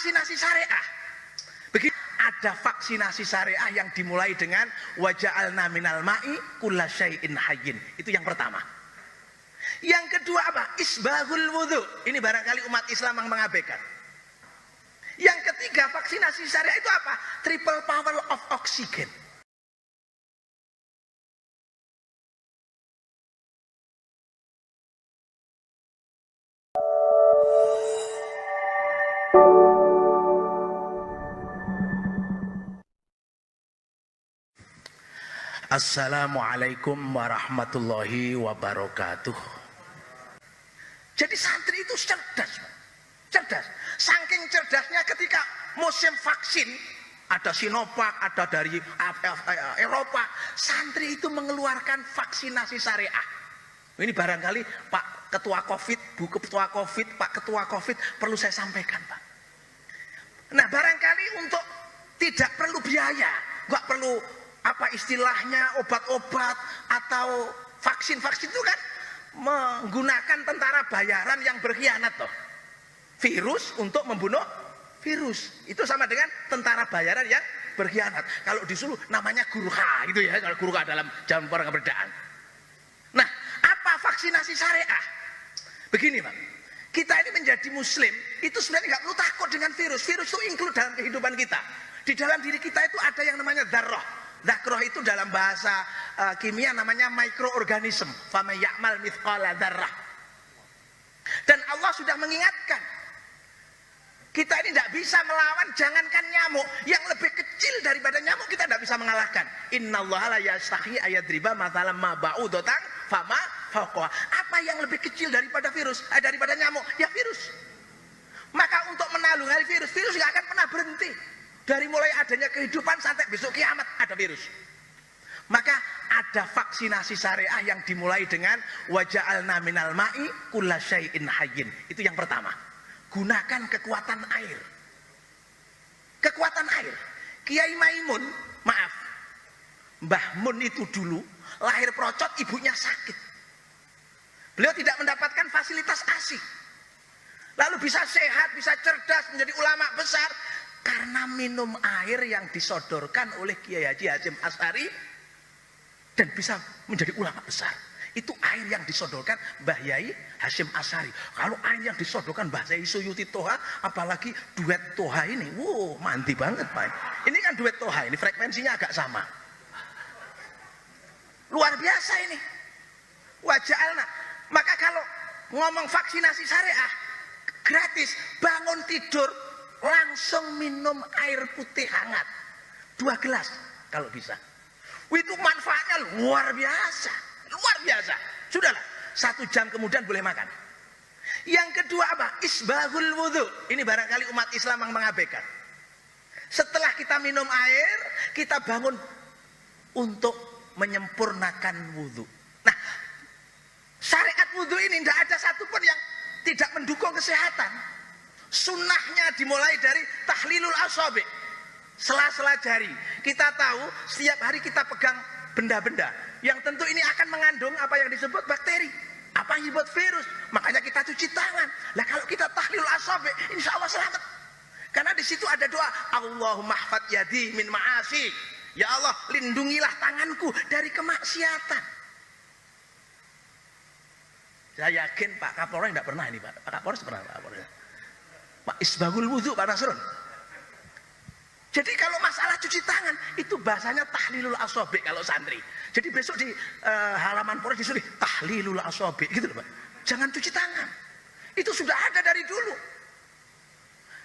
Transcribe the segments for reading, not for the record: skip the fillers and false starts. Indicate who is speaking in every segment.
Speaker 1: vaksinasi syariah. Begitu ada vaksinasi syariah yang dimulai dengan waja'alna minal ma'i kulla syai'in hayyin. Itu yang pertama. Yang kedua apa? Isbahul wudhu. Ini barangkali umat Islam yang mengabaikan. Yang ketiga, vaksinasi syariah itu apa? Triple power of oxygen. Assalamualaikum warahmatullahi wabarakatuh. Jadi santri itu cerdas. Saking cerdasnya ketika musim vaksin, ada Sinovac, ada dari Eropa, santri itu mengeluarkan vaksinasi syariah. Ini barangkali Pak Ketua Covid, Bu Ketua Covid, Pak Ketua Covid perlu saya sampaikan, Pak. Nah, barangkali untuk tidak perlu biaya, nggak perlu apa istilahnya obat-obat atau vaksin-vaksin itu kan menggunakan tentara bayaran yang berkhianat toh. Virus untuk membunuh virus. Itu sama dengan tentara bayaran yang berkhianat. Kalau disuruh namanya gurkha gitu ya, kalau gurkha dalam zaman perang kemerdekaan. Nah, apa vaksinasi syariah? Begini, Pak. Kita ini menjadi muslim, itu sebenarnya nggak perlu takut dengan virus. Virus itu include dalam kehidupan kita. Di dalam diri kita itu ada yang namanya dzarrah. Dzarrah itu dalam bahasa kimia namanya mikroorganisme. Faman ya'mal mithqala dzarrah. Dan Allah sudah mengingatkan, kita ini tidak bisa melawan, jangankan nyamuk, yang lebih kecil daripada nyamuk kita tidak bisa mengalahkan. Innallaha la yastahi ayadriba mathalan ma ba'udatan fama fawqa. Apa yang lebih kecil daripada virus, daripada nyamuk? Ya virus. Maka untuk menanggulangi virus nggak akan pernah berhenti. Dari mulai adanya kehidupan sampai besok kiamat ada virus. Maka ada vaksinasi syariah yang dimulai dengan waja'alna minal ma'i kulla syai'in hayyin. Itu yang pertama. Gunakan kekuatan air. Kekuatan air. Kiai Maimun, maaf, Mbah Mun itu dulu lahir procot, ibunya sakit. Beliau tidak mendapatkan fasilitas ASI. Lalu bisa sehat, bisa cerdas, menjadi ulama besar karena minum air yang disodorkan oleh Kiai Haji Hasyim Asy'ari dan bisa menjadi ulama besar. Itu air yang disodorkan Mbah Yai Hasyim Asy'ari. Kalau air yang disodorkan Mbah Yai Suyuti Toha, apalagi duet Toha ini, wow, mandi banget, Pak. Ini kan duet Toha, ini frekuensinya agak sama. Luar biasa ini. Waja'alna. Maka kalau ngomong vaksinasi syariah, gratis, bangun tidur langsung minum air putih hangat 2 gelas kalau bisa. Itu manfaatnya luar biasa. Sudahlah, 1 jam kemudian boleh makan. Yang kedua apa? Isbahul wudhu. Ini barangkali umat Islam yang mengabaikan. Setelah kita minum air, kita bangun untuk menyempurnakan wudhu. Nah, syariat wudhu ini tidak ada satupun yang tidak mendukung kesehatan. Sunnahnya dimulai dari tahlilul asabi, sela-sela jari. Kita tahu setiap hari kita pegang benda-benda yang tentu ini akan mengandung apa yang disebut bakteri, apa yang disebut virus. Makanya kita cuci tangan. Nah, kalau kita tahlilul asabi, insya Allah selamat. Karena di situ ada doa, Allahumma hfadz yadi min ma'asi. Ya Allah, lindungilah tanganku dari kemaksiatan. Saya yakin Pak Kapolres tidak pernah ini, Pak. Pak Kapolres pernah, Pak Kapolres. Pak Isbahul wudhu, Pak Nasrun. Jadi kalau masalah cuci tangan itu bahasanya tahlilul asabi kalau santri. Jadi besok di halaman Polres disuruh tahlilul asabi gitu loh, Pak. Jangan cuci tangan. Itu sudah ada dari dulu.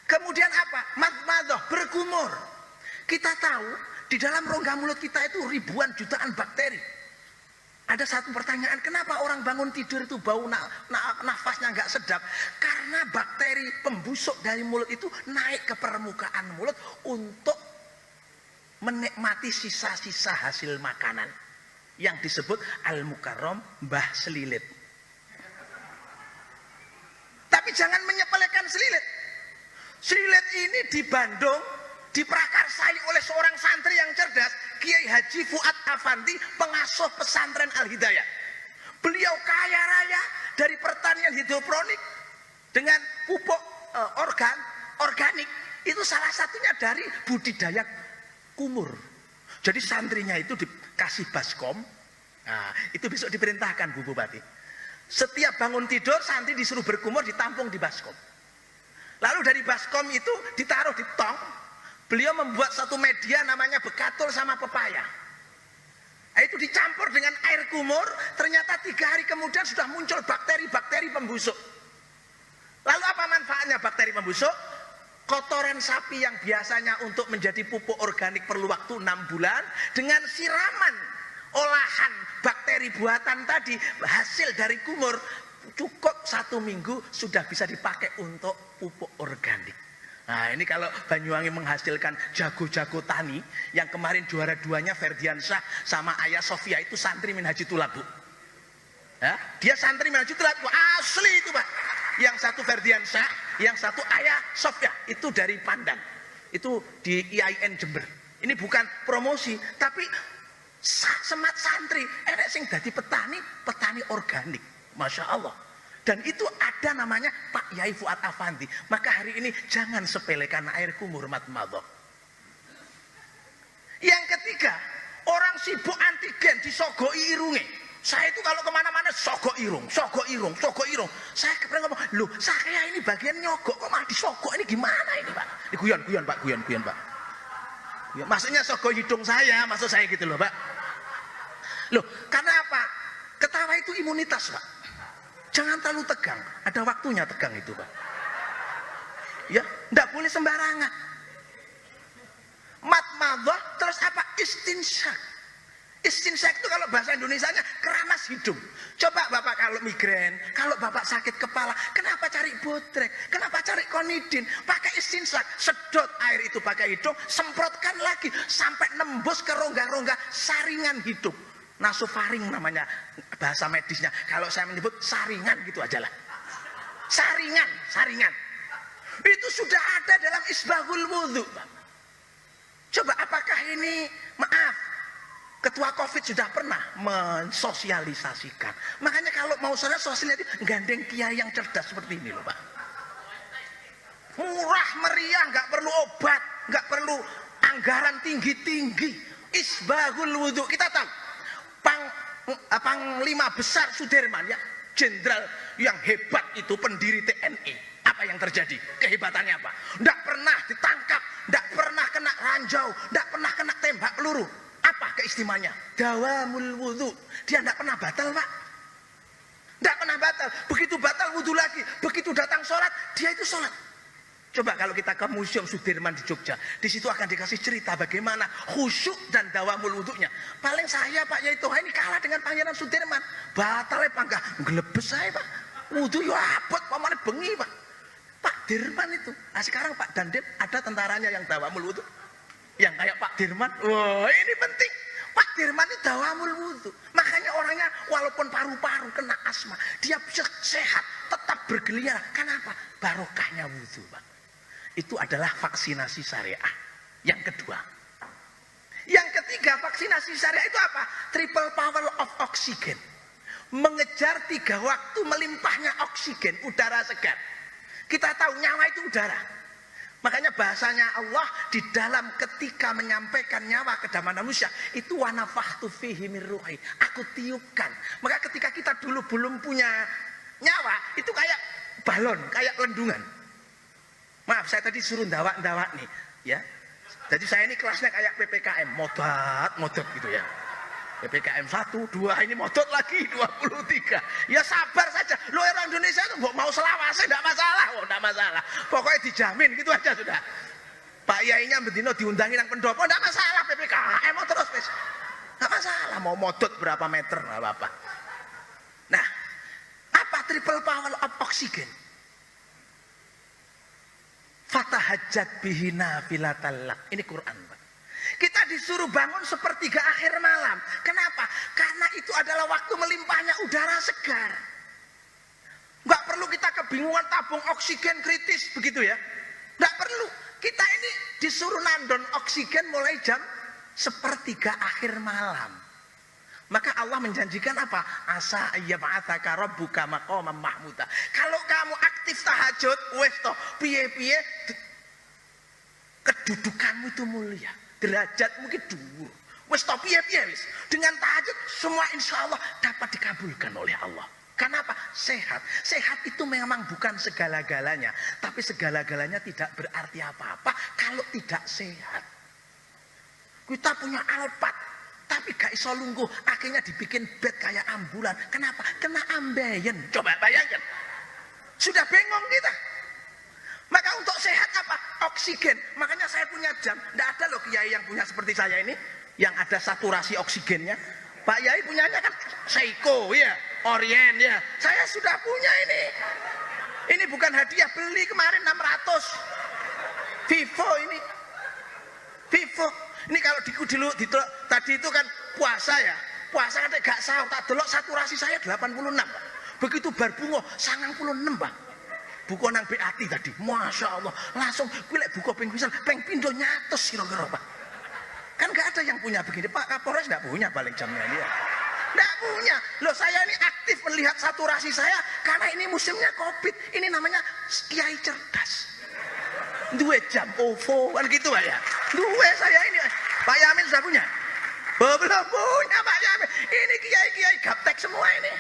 Speaker 1: Kemudian apa? Madmadah, berkumur. Kita tahu di dalam rongga mulut kita itu ribuan jutaan bakteri. Ada satu pertanyaan, kenapa orang bangun tidur itu bau nafasnya nggak sedap? Karena bakteri pembusuk dari mulut itu naik ke permukaan mulut untuk menikmati sisa-sisa hasil makanan yang disebut al-mukarram, mbah selilit. Tapi jangan menyepelekan selilit. Selilit ini di Bandung diprakarsai oleh seorang santri yang cerdas, Kiai Haji Fuad Afandi, pengasuh pesantren Al-Hidayah. Beliau kaya raya dari pertanian hidroponik dengan pupuk organik. Itu salah satunya dari budidaya kumur. Jadi santrinya itu dikasih baskom. Nah, itu besok diperintahkan Bu Bupati. Setiap bangun tidur santri disuruh berkumur, ditampung di baskom. Lalu dari baskom itu ditaruh di tong. Beliau membuat satu media namanya bekatul sama pepaya. Nah, itu dicampur dengan air kumur. Ternyata 3 hari kemudian sudah muncul bakteri-bakteri pembusuk. Lalu apa manfaatnya bakteri pembusuk? Kotoran sapi yang biasanya untuk menjadi pupuk organik perlu waktu 6 bulan, dengan siraman olahan bakteri buatan tadi, hasil dari kumur, cukup 1 minggu sudah bisa dipakai untuk pupuk organik. Nah, ini kalau Banyuwangi menghasilkan jago-jago tani, yang kemarin juara 2-nya Ferdiansyah sama Ayah Sofia, itu santri Minhaji Tulabu. Ya, dia santri Minhaji Tulabu asli itu Pak. Yang satu Ferdiansyah, yang satu Ayah Sofia, itu dari Pandan, itu di IAIN Jember. Ini bukan promosi, tapi semat santri enek sing dadi petani organik, masya Allah. Dan itu ada namanya Pak Yai Fuad Afandi. Maka hari ini jangan sepelekan air kumur matmadhah. Yang ketiga, orang sibuk antigen disogoi irunge. Saya itu kalau kemana-mana sogok irung. Saya pernah ngomong, loh saya ini bagian nyogok kok malah disogok, ini gimana ini Pak? Ini guyon Pak. Ya, maksudnya sogok hidung saya, maksud saya gitu loh Pak. Loh, karena apa? Ketawa itu imunitas Pak. Jangan terlalu tegang, ada waktunya tegang itu Pak. Ya, enggak boleh sembarangan. Matmadhah terus apa? Istinsyak. Istinsyak itu kalau bahasa Indonesianya keramas hidung. Coba Bapak kalau migrain, kalau Bapak sakit kepala, kenapa cari botrek? Kenapa cari konidin? Pakai istinsyak, sedot air itu pakai hidung, semprotkan lagi sampai nembus ke rongga-rongga saringan hidung. Nasofaring namanya bahasa medisnya. Kalau saya menyebut saringan gitu aja lah. Saringan. Itu sudah ada dalam isbahul wudhu. Coba apakah ini, maaf, Ketua Covid sudah pernah mensosialisasikan. Makanya kalau mau sholat sosialisasi, gandeng kiai yang cerdas seperti ini loh Pak. Murah meriah, nggak perlu obat, nggak perlu anggaran tinggi-tinggi. Isbahul wudhu. Kita tahu Panglima Besar Sudirman ya, jenderal yang hebat itu, pendiri TNI. Apa yang terjadi? Kehebatannya apa? Nggak pernah ditangkap, nggak pernah kena ranjau, nggak pernah kena tembak peluru. Apa keistimewaannya? Dawamul wudhu. Dia tidak pernah batal Pak. Tidak pernah batal. Begitu batal wudhu lagi. Begitu datang sholat, dia itu sholat. Coba kalau kita ke Museum Sudirman di Jogja, di situ akan dikasih cerita bagaimana khusyuk dan dawamul wudhunya. Paling saya Pak Yai Toha ini kalah dengan Pangeran Sudirman. Batalnya panggah ngelebes saya Pak. Wudhu ya abot, pamane bengi Pak. Pak Dirman itu. Nah sekarang Pak Dandim ada tentaranya yang dawamul wudhu. Yang kayak Pak Dirman, wah ini penting. Pak Dirman itu dawamul wudhu. Makanya orangnya walaupun paru-paru kena asma, dia bisa sehat, tetap bergeliat. Kenapa? Barokahnya wudhu Pak. Itu adalah vaksinasi syariah. Yang kedua. Yang ketiga, vaksinasi syariah itu apa? Triple power of oxygen. Mengejar 3 waktu melimpahnya oksigen, udara segar. Kita tahu nyawa itu udara. Makanya bahasanya Allah di dalam ketika menyampaikan nyawa ke dalam manusia itu wa nafakhtu fihi min ruhi, aku tiupkan. Maka ketika kita dulu belum punya nyawa itu kayak balon, kayak lendungan. Maaf saya tadi suruh ndawak nih ya. Jadi saya ini kelasnya kayak PPKM, modot gitu ya. PPKM 1, 2, ini modot lagi 23. Ya sabar saja. Lo orang Indonesia itu mau selawase enggak masalah, enggak masalah. Pokoknya dijamin gitu aja sudah. Pak Yainya bendino diundangi nang pendopo enggak masalah, PPKM mau terus wis. Enggak masalah mau modot berapa meter enggak apa-apa. Nah, apa triple power of oxygen? Fatahajjat bihi nafilatal lak. Ini Quran, Pak. Kita disuruh bangun sepertiga akhir malam. Kenapa? Karena itu adalah waktu melimpahnya udara segar. Nggak perlu kita kebingungan tabung oksigen kritis begitu ya. Nggak perlu. Kita ini disuruh nandon oksigen mulai jam sepertiga akhir malam. Maka Allah menjanjikan apa? Asa ayyab'atsaka rabbuka maqaman mahmuda. Kalau kamu aktif tahajud, wes toh piye-piye kedudukanmu itu mulia, derajatmu itu dhuwur. Wis to piye-piye wis. Dengan tahajud semua insya Allah dapat dikabulkan oleh Allah. Kenapa? Sehat. Sehat itu memang bukan segala-galanya, tapi segala-galanya tidak berarti apa-apa kalau tidak sehat. Kita punya Alphard, tapi gak iso lungguh, akhirnya dibikin bed kayak ambulan. Kenapa? Kena ambeien. Coba bayangkan. Sudah bingung kita. Maka untuk sehat apa? Oksigen. Makanya saya punya jam. Tidak ada loh kiai yang punya seperti saya ini, yang ada saturasi oksigennya. Pak Yai punyanya kan Seiko ya, Orient ya. Saya sudah punya ini. Ini bukan hadiah, beli kemarin 600. Vivo ini. Vivo. Ini kalau dulu tadi itu kan puasa ya. Puasa kan gak sahur, tak delok saturasi saya 86, Pak. Begitu bar bungo 96, Pak. Buku nang BAT tadi. Masya Allah, langsung kuwi lek buka ping pisan, ping pindho nyatus kira-kira, Pak. Kan nggak ada yang punya begini. Pak Kapolres nggak punya paling jamnya dia. Nggak punya. Loh saya ini aktif melihat saturasi saya karena ini musimnya COVID. Ini namanya kiai cerdas. Dua jam OVO kan gitu Pak ya. Dua saya ini. Pak Yamin sudah punya? Oh, belum punya Pak Yamin. Ini kiai-kiai gaptek semua ini.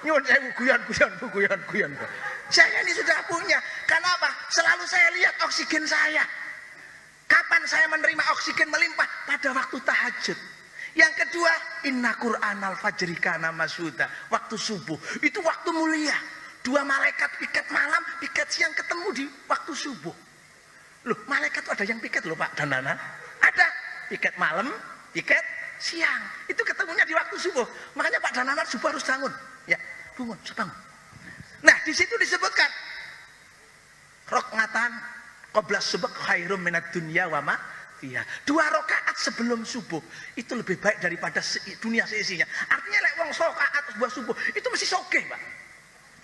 Speaker 1: Nyun saya guyon. Saya ini sudah punya. Kenapa? Selalu saya lihat oksigen saya. Kapan saya menerima oksigen melimpah? Pada waktu tahajud. Yang kedua, inna Qur'anal fajri kana mashuda. Waktu subuh. Itu waktu mulia. Dua malaikat piket malam, piket siang ketemu di waktu subuh. Loh, malaikat itu ada yang piket loh Pak dan Nana. Ada piket malam, piket siang. Itu ketemunya di waktu subuh. Makanya Pak dan Nana subuh harus bangun. Ya, bangun. Nah, di situ disebutkan rokngatan qabla subuh khairum minad dunya wa ma fiha. 2 rakaat sebelum subuh itu lebih baik daripada dunia seisinya. Artinya lek wong rakaat sebuah subuh itu mesti sogeh, Pak.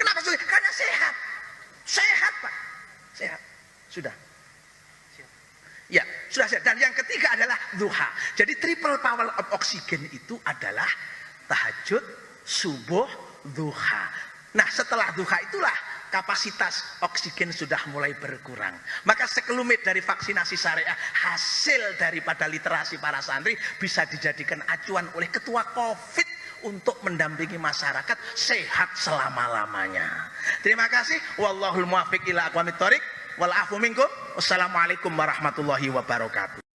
Speaker 1: Kenapa sogeh? Karena sehat. Sehat, Pak. Sehat. Sudah. Ya, sudah sehat. Dan yang ketiga adalah duha. Jadi triple power of oxygen itu adalah tahajud, subuh, duha. Nah, setelah duha itulah kapasitas oksigen sudah mulai berkurang. Maka sekelumit dari vaksinasi syariah, hasil daripada literasi para santri bisa dijadikan acuan oleh ketua COVID untuk mendampingi masyarakat sehat selama-lamanya. Terima kasih. Wallahul muwaffiq ila aqwamit thoriq wal afu minkum. Wassalamualaikum warahmatullahi wabarakatuh.